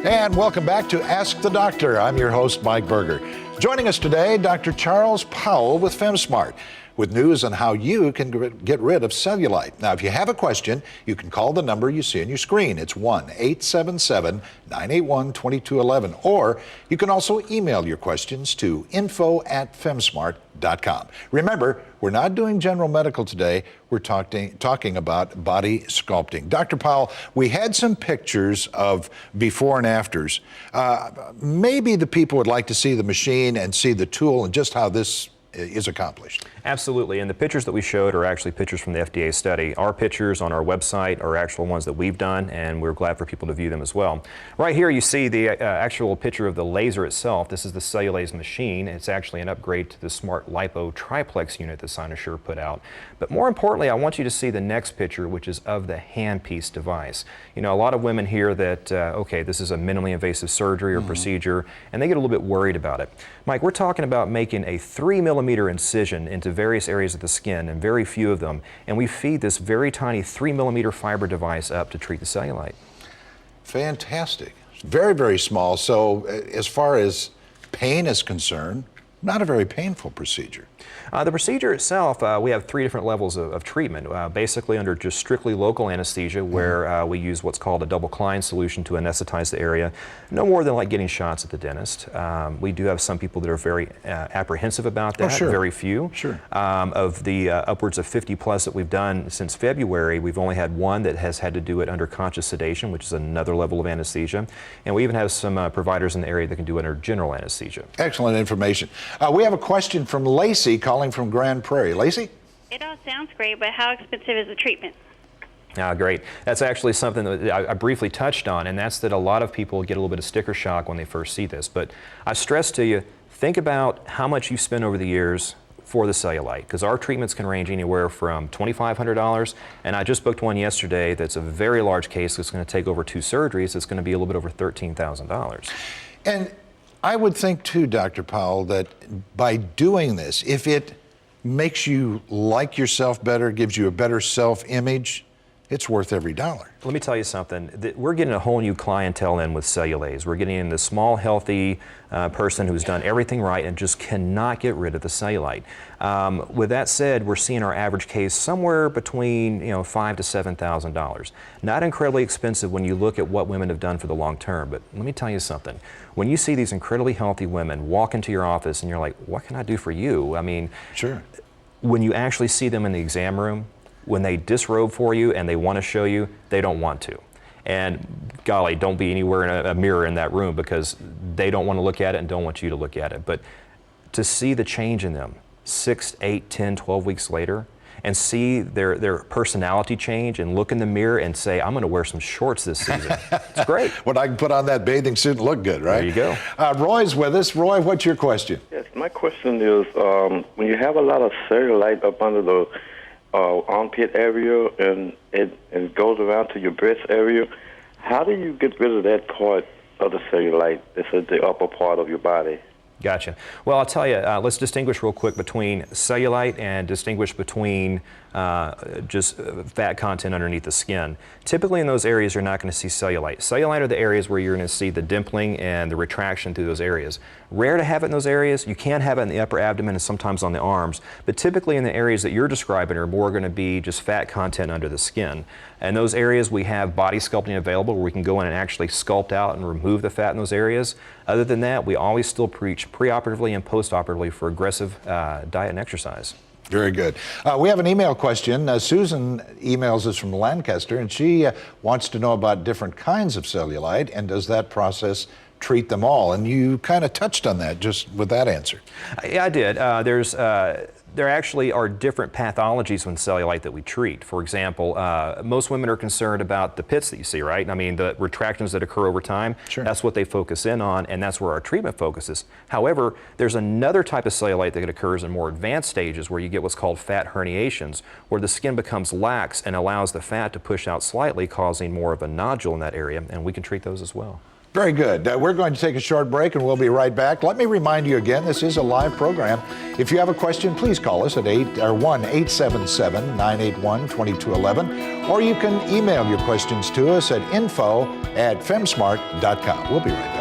And welcome back to Ask the Doctor. I'm your host, Mike Berger. Joining us today, Dr. Charles Powell with Femsmart, with news on how you can get rid of cellulite. Now, if you have a question, you can call the number you see on your screen. It's 1-877-981-2211. Or you can also email your questions to info@femsmart.com. Remember, we're not doing general medical today. We're talking about body sculpting. Dr. Powell, we had some pictures of before and afters. Maybe the people would like to see the machine and see the tool and just how this is accomplished. Absolutely, and the pictures that we showed are actually pictures from the FDA study. Our pictures on our website are actual ones that we've done, and we're glad for people to view them as well. Right here you see the actual picture of the laser itself. This is the Cellulaze machine. It's actually an upgrade to the Smart Lipo Triplex unit that Cynosure put out. But more importantly, I want you to see the next picture, which is of the handpiece device. You know, a lot of women hear that, okay, this is a minimally invasive surgery or procedure, and they get a little bit worried about it. Mike, we're talking about making a 3-millimeter incision into various areas of the skin, and very few of them, and we feed this very tiny 3-millimeter fiber device up to treat the cellulite. Fantastic. Very, very small. So as far as pain is concerned, not a very painful procedure. The procedure itself, we have 3 different levels of treatment. Basically under just strictly local anesthesia, where we use what's called a double Klein solution to anesthetize the area. No more than like getting shots at the dentist. We do have some people that are very apprehensive about that, very few. Of the upwards of 50 plus that we've done since February, we've only had one that has had to do it under conscious sedation, which is another level of anesthesia. And we even have some providers in the area that can do it under general anesthesia. Excellent information. We have a question from Lacey calling from Grand Prairie. Lacey? It all sounds great, but how expensive is the treatment? Great. That's actually something that I briefly touched on, and that's that a lot of people get a little bit of sticker shock when they first see this. But I stress to you, think about how much you've spent over the years for the cellulite, because our treatments can range anywhere from $2,500, and I just booked one yesterday that's a very large case that's going to take over 2 surgeries. It's going to be a little bit over $13,000. And I would think too, Dr. Powell, that by doing this, if it makes you like yourself better, gives you a better self-image, it's worth every dollar. Let me tell you something. We're getting a whole new clientele in with Cellulaze. We're getting in the small, healthy person who's done everything right and just cannot get rid of the cellulite. With that said, we're seeing our average case somewhere between $5,000 to $7,000. Not incredibly expensive when you look at what women have done for the long term. But let me tell you something. When you see these incredibly healthy women walk into your office and you're like, what can I do for you? I mean, when you actually see them in the exam room, when they disrobe for you and they want to show you, they don't want to. And golly, don't be anywhere in a mirror in that room, because they don't want to look at it and don't want you to look at it. But to see the change in them 6, 8, 10, 12 weeks later, and see their personality change and look in the mirror and say, I'm going to wear some shorts this season. It's great. When I can put on that bathing suit and look good, right? There you go. Roy's with us. Roy, what's your question? Yes, my question is, when you have a lot of cellulite up under the armpit area and it goes around to your breast area, how do you get rid of that part of the cellulite that's at the upper part of your body? Gotcha. Well, I'll tell you, let's distinguish real quick between cellulite and distinguish between just fat content underneath the skin. Typically in those areas you're not going to see cellulite. Cellulite are the areas where you're going to see the dimpling and the retraction through those areas. Rare to have it in those areas. You can have it in the upper abdomen and sometimes on the arms, but typically in the areas that you're describing are more going to be just fat content under the skin. And those areas we have body sculpting available where we can go in and actually sculpt out and remove the fat in those areas. Other than that, we always still preach preoperatively and postoperatively for aggressive diet and exercise. Very good. We have an email question. Susan emails us from Lancaster, and she wants to know about different kinds of cellulite, and does that process treat them all? And you kind of touched on that just with that answer. Yeah, I did. There actually are different pathologies with cellulite that we treat. For example, most women are concerned about the pits that you see, right? I mean, the retractions that occur over time, that's what they focus in on, and that's where our treatment focuses. However, there's another type of cellulite that occurs in more advanced stages where you get what's called fat herniations, where the skin becomes lax and allows the fat to push out slightly, causing more of a nodule in that area, and we can treat those as well. Very good. We're going to take a short break and we'll be right back. Let me remind you again, this is a live program. If you have a question, please call us at 1-877-981-2211, or you can email your questions to us at info@femsmart.com. We'll be right back.